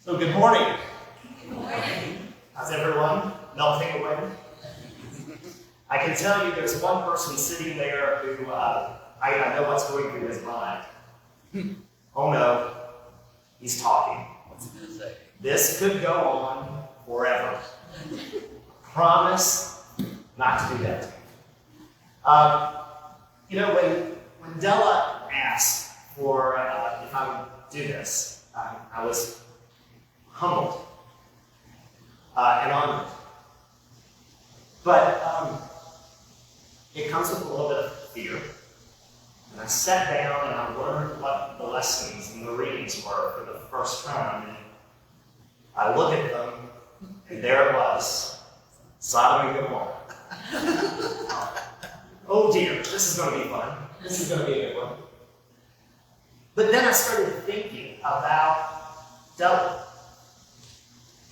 So good morning. Good morning. How's everyone? Melting away? I can tell you there's one person sitting there who I know what's going through his mind. Oh no, he's talking. What's he gonna say? This could go on forever. Promise not to do that. When Della asked for if I would do this, I was humbled and honored. But it comes with a little bit of fear. And I sat down and I learned what the lessons and the readings were for the first time. And I looked at them, and there it was, Sodom and Gomorrah. Oh dear, this is going to be fun. This is going to be a good one. But then I started thinking about Della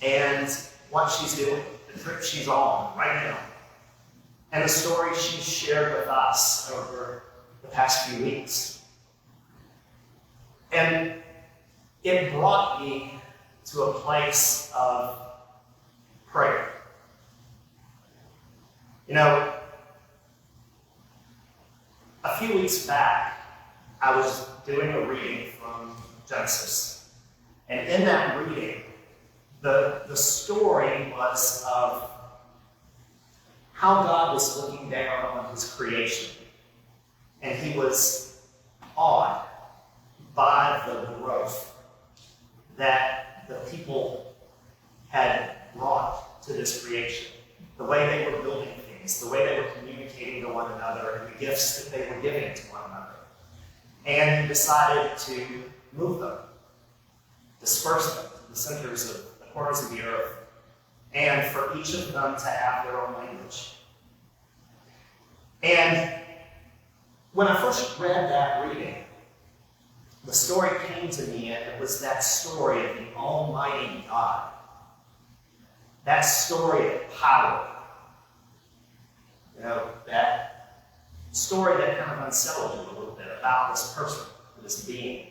and what she's doing, the trip she's on right now, and the story she's shared with us over the past few weeks. And it brought me to a place of prayer. You know, a few weeks back, I was doing a reading from Genesis. And in that reading, the story was of how God was looking down on his creation. And he was awed by the growth that the people had brought to this creation. The way they were building things, the way they were communicating to one another, and the gifts that they were giving to one another. And he decided to move them, disperse them to the centers of the corners of the earth, and for each of them to have their own language. And when I first read that reading, the story came to me, and it was that story of the Almighty God. That story of power. You know, that story that kind of unsettled me a little bit about this person, this being.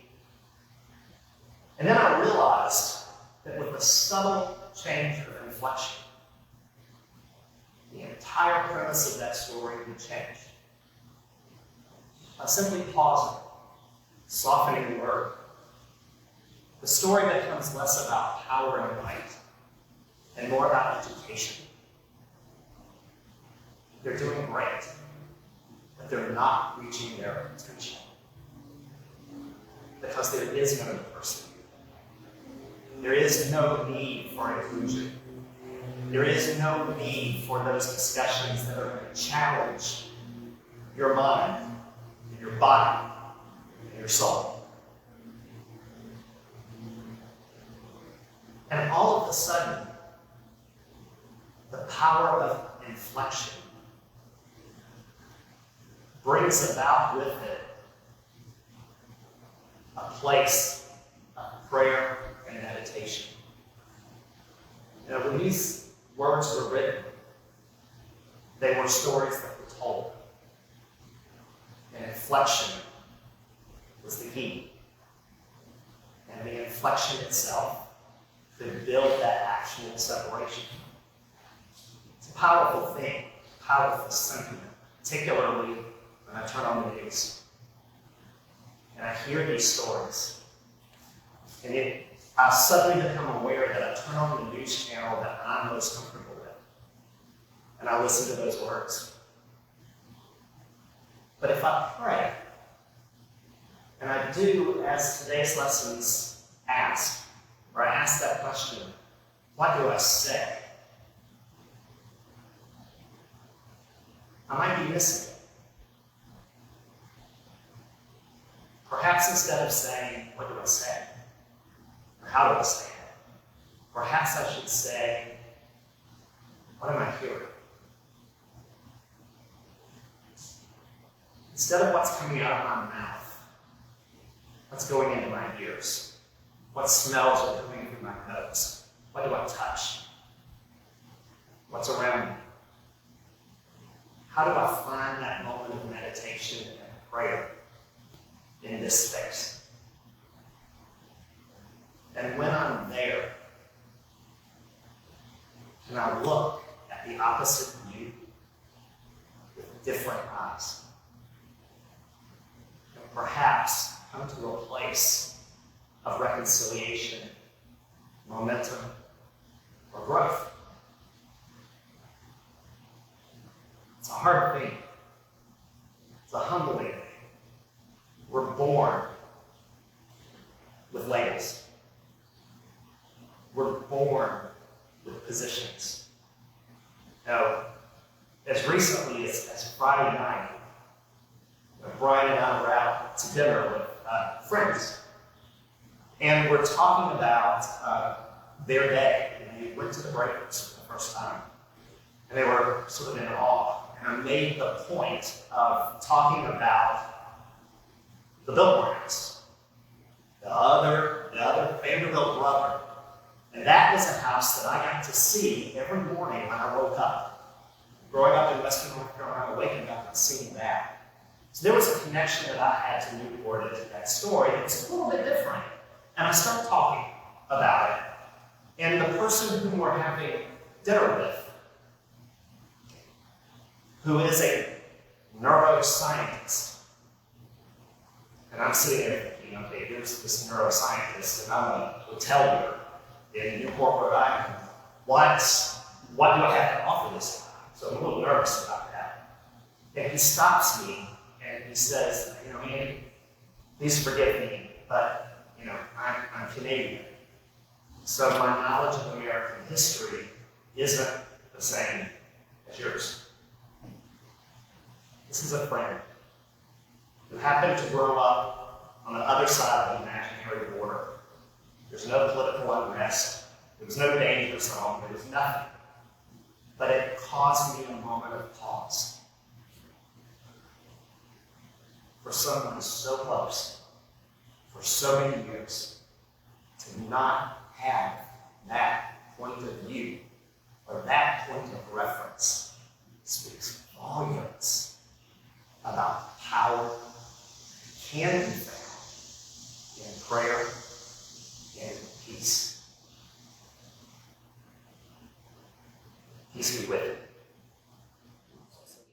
And then I realized that with a subtle change of inflection, the entire premise of that story would change. By simply pausing, softening the word, the story becomes less about power and might and more about education. They're doing great, but they're not reaching their potential because there is no diversity. There is no need for inclusion. There is no need for those discussions that are going to challenge your mind, and your body, and your soul. And all of a sudden, the power of inflection brings about with it a place of prayer and meditation. You know, when these words were written, they were stories that were told. And inflection was the key. And the inflection itself could build that actual separation. It's a powerful thing, a powerful sentiment, particularly when I turn on the news and I hear these stories. And I suddenly become aware that I turn on the news channel that I'm most comfortable with. And I listen to those words. But if I pray, and I do as today's lessons ask, or I ask that question, what do I say? I might be missing it. Perhaps instead of saying, what do I say? Or how do I say it? Perhaps I should say, what am I hearing? Instead of what's coming out of my mouth, what's going into my ears? What smells are coming through my nose? What do I touch? What's around me? How do I find that moment of meditation and prayer in this space? And when I'm there, and I look at the opposite view with different eyes. And perhaps come to a place of reconciliation, momentum, or growth. It's a hard thing. It's a humbling thing. We're born with labels. We're born with positions. Now, as recently as Friday night, Brian and I were out to dinner with friends. And we're talking about their day. And we went to the breakfast for the first time. And they were sort of in awe. And I made the point of talking about the Biltmore house, the other Vanderbilt brother. And that was a house that I got to see every morning when I woke up. Growing up in Western North Carolina, waking up and seeing that. So there was a connection that I had to Newport into that story. It's a little bit different. And I started talking about it. And the person whom we're having dinner with, who is a neuroscientist, and I'm sitting there thinking, okay, here's this neuroscientist, and I'm a hotelier in Newport, Rhode Island. What do I have to offer this guy? So I'm a little nervous about that. And he stops me and he says, Andy, please forgive me, but I'm Canadian. So my knowledge of American history isn't the same as yours. This is a friend who happened to grow up on the other side of the imaginary border. There's no political unrest. There was no danger zone. There was nothing. But it caused me a moment of pause. For someone so close, for so many years, to not have that point of view or that point of reference speaks volumes about power can be found in prayer and peace. Peace be with you.